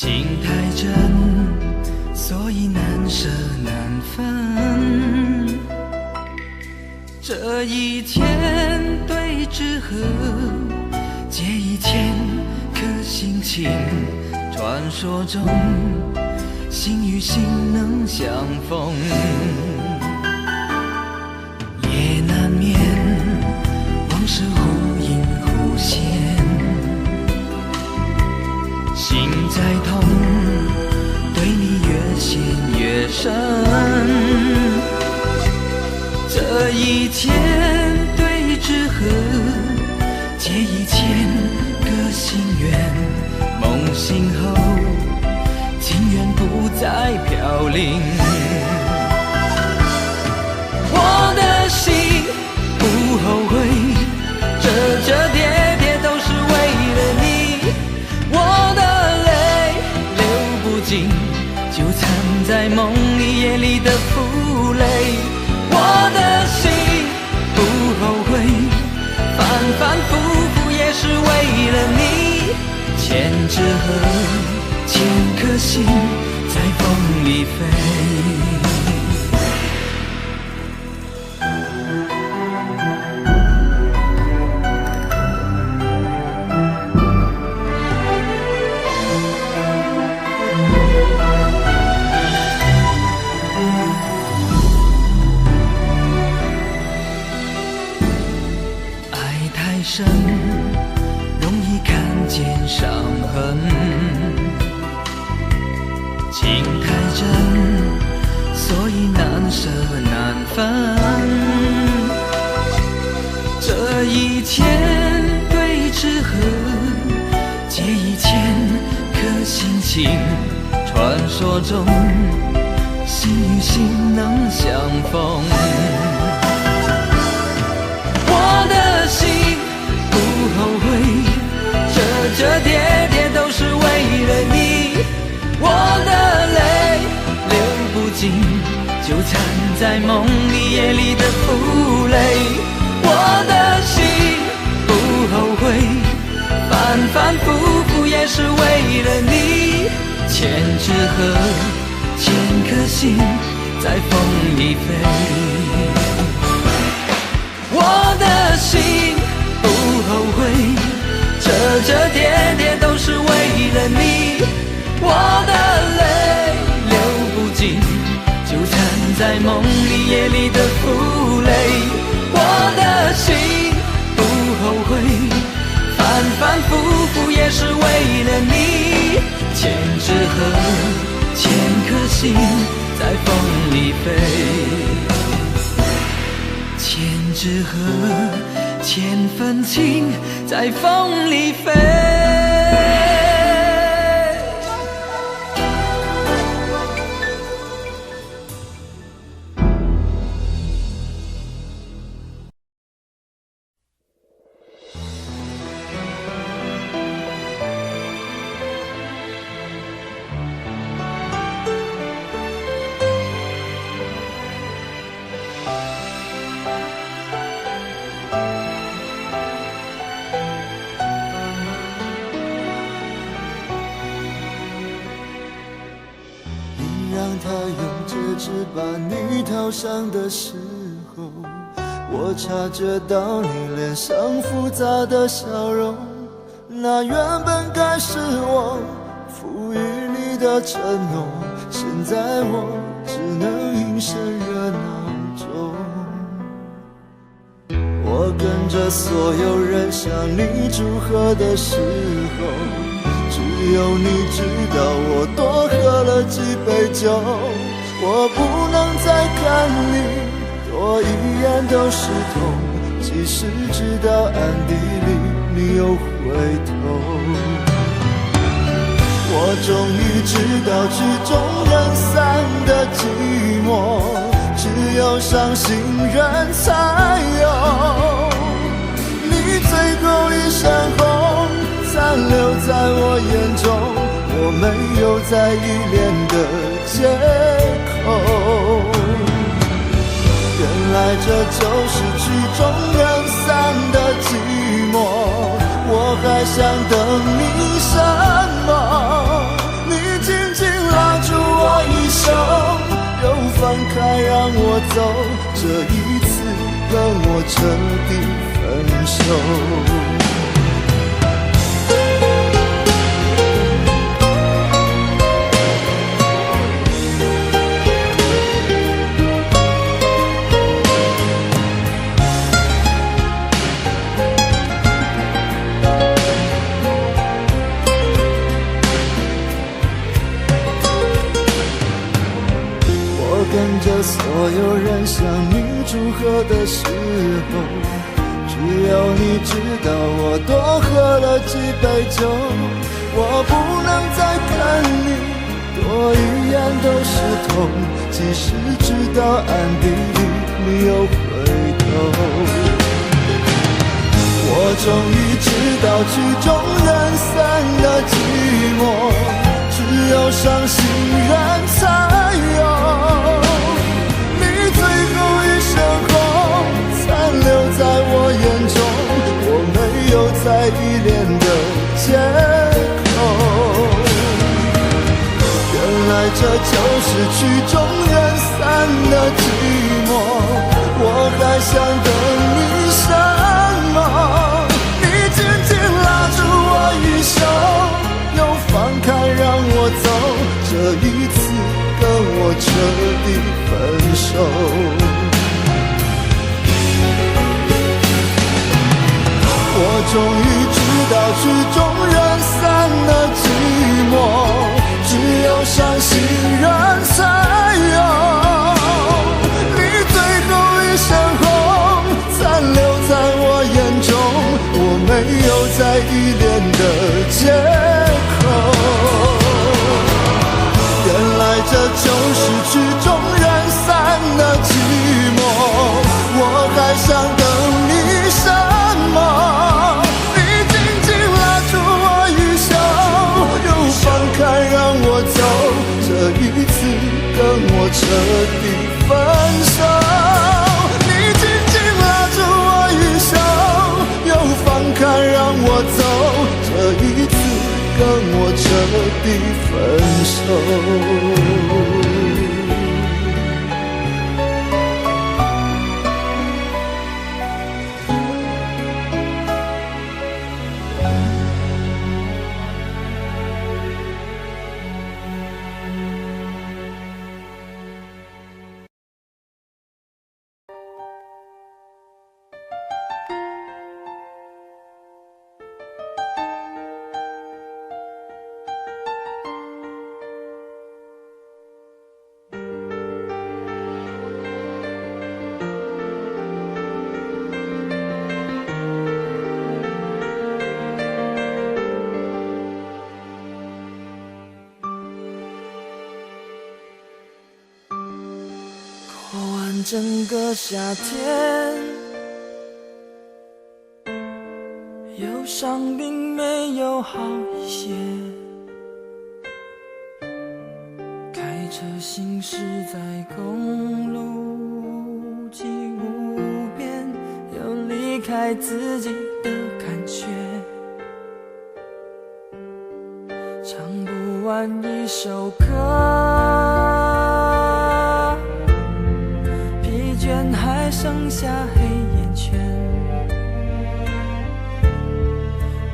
情太真，所以难舍难分。这一天对之和，借1000颗心情。传说中，心与心能相逢。也难免往事忽隐忽现。心在痛，对你越陷越深。这一天对之和，借1000个心愿。梦醒后，情缘不再飘零。我的心不后悔，折叠叠都是为了你。我的泪流不尽，就藏在梦里夜里的负累。我的心不后悔，反反复复也是为了你。千纸鹤，千颗心在风里飞。爱太深，容易看见伤痕。情太真，所以难舍难分。这一天对之和，借1000颗心情。传说中，心与心能相逢。我的心不后悔，折叠叠都是为了你。我的泪流不尽，就藏在梦里夜里的负累。我的心不后悔，反反复复也是为了你。千纸鹤，千颗心在风里飞。我的心不后悔，折叠叠都是为了你。我的泪流不尽，就藏在梦里夜里的负累。我的心不后悔，反反复复也是为了你。千纸鹤，千颗心在风里飞。千纸鹤，千份情在风里飞。他用戒指把你套上的时候，我察觉到你脸上复杂的笑容。那原本该是我赋予你的承诺，现在我只能隐身热闹中。我跟着所有人向你祝贺的时候，只有你知道我多喝了几杯酒。我不能再看你多一眼都是痛，即使知道暗地里你又回头。我终于知道曲终人散的寂寞，只有伤心人才有。你最后一身红残留在我眼中，我没有再依恋的借口。原来这就是曲终人散的寂寞，我还想等你什么？你我走，这一次跟我彻底分手。跟着所有人向你祝贺的时候，只有你知道我多喝了几杯酒。我不能再看你多一眼都是痛，即使知道暗地里你有回头。我终于知道曲终人散的寂寞，只有伤心人才有。最后一身红残留在我眼中，我没有再依恋的借口。原来这就是曲终人散的寂寞，我还想等你什么？你紧紧拉住我衣袖，又放开让我走，这一次跟我彻底分手。我终于知道曲终人散的寂寞，只有伤心人才有。你最后一身红残留在我眼中，我没有再依恋的借口。原来这就是曲终人散的寂寞，我还想等你什么？你紧紧拉住我衣袖，又放开让我走，这一次跟我彻底分手。你紧紧拉住我衣袖，又放开让我走，这一次跟我彻底分手。整个夏天，忧伤并没有好一些。开车行驶在公路际无边，有离开自己的感觉。唱不完一首歌，还剩下黑眼圈，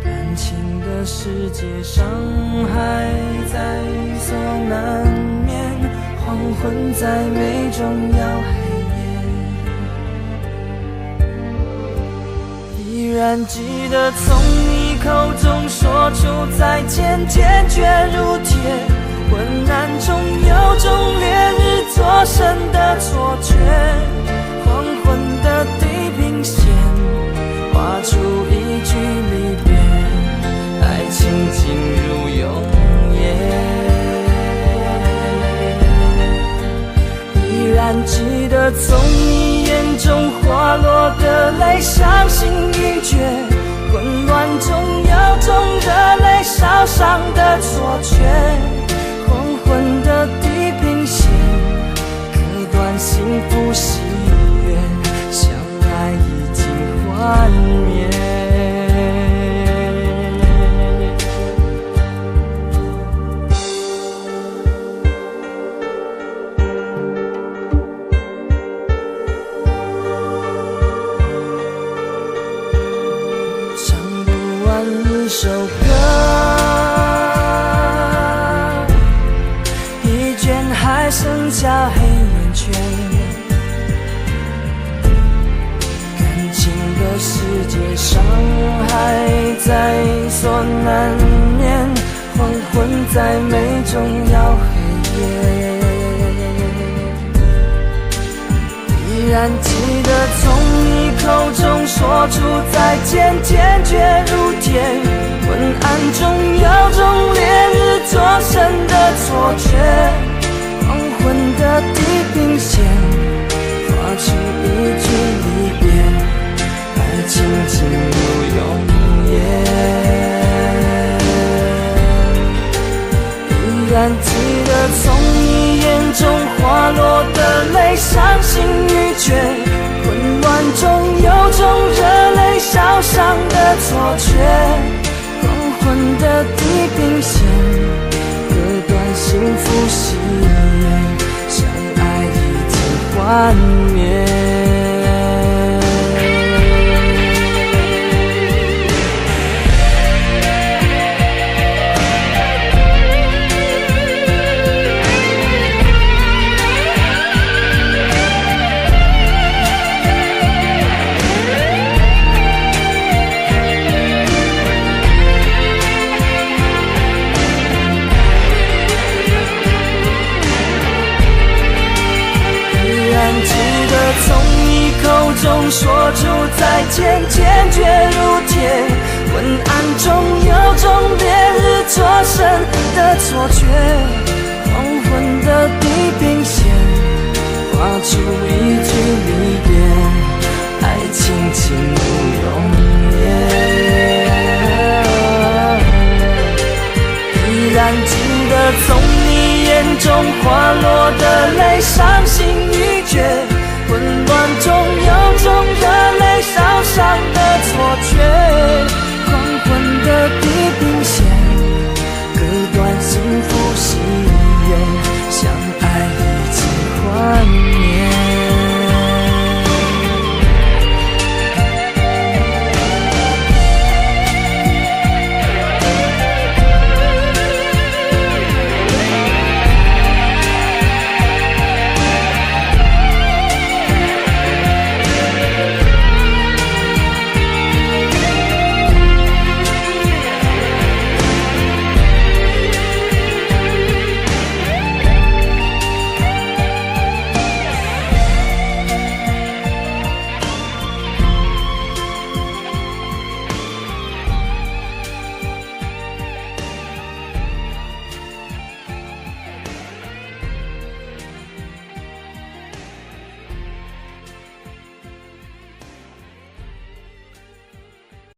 感情的世界伤害在所难免，黄昏再美终要黑夜。依然记得从你口中说出再见，坚决如铁，昏暗中有种烈日灼身的错觉。黄昏的地平线，画出一句离别，爱情进入永夜。依然记得从你眼中滑落的泪，伤心欲绝，混乱中有种热泪烧伤的错觉。黄昏的地平线，割断幸福喜悦，相爱已经幻灭。剩下黑眼圈。感情的世界，伤害在所难免，黄昏再美终要黑夜。依然记得从你口中说出再见，坚决如铁。昏暗中有种烈日灼身的错觉，黄昏的地平线，画出一句离别，爱情进入永夜。依然记得从你眼中滑落的泪，伤心欲绝，混乱中有种热泪烧伤的错觉。黄昏的地平线，割断幸福喜悦，相爱已经幻灭。说出再见，坚决如铁。昏暗中有种烈日灼身的错觉，黄昏的地平线，画出一句离别，爱情进入永夜。依然记得从你眼中滑落的泪，伤心欲绝。混乱中有种热泪烧伤的错觉，黄昏的地平线，割断幸福喜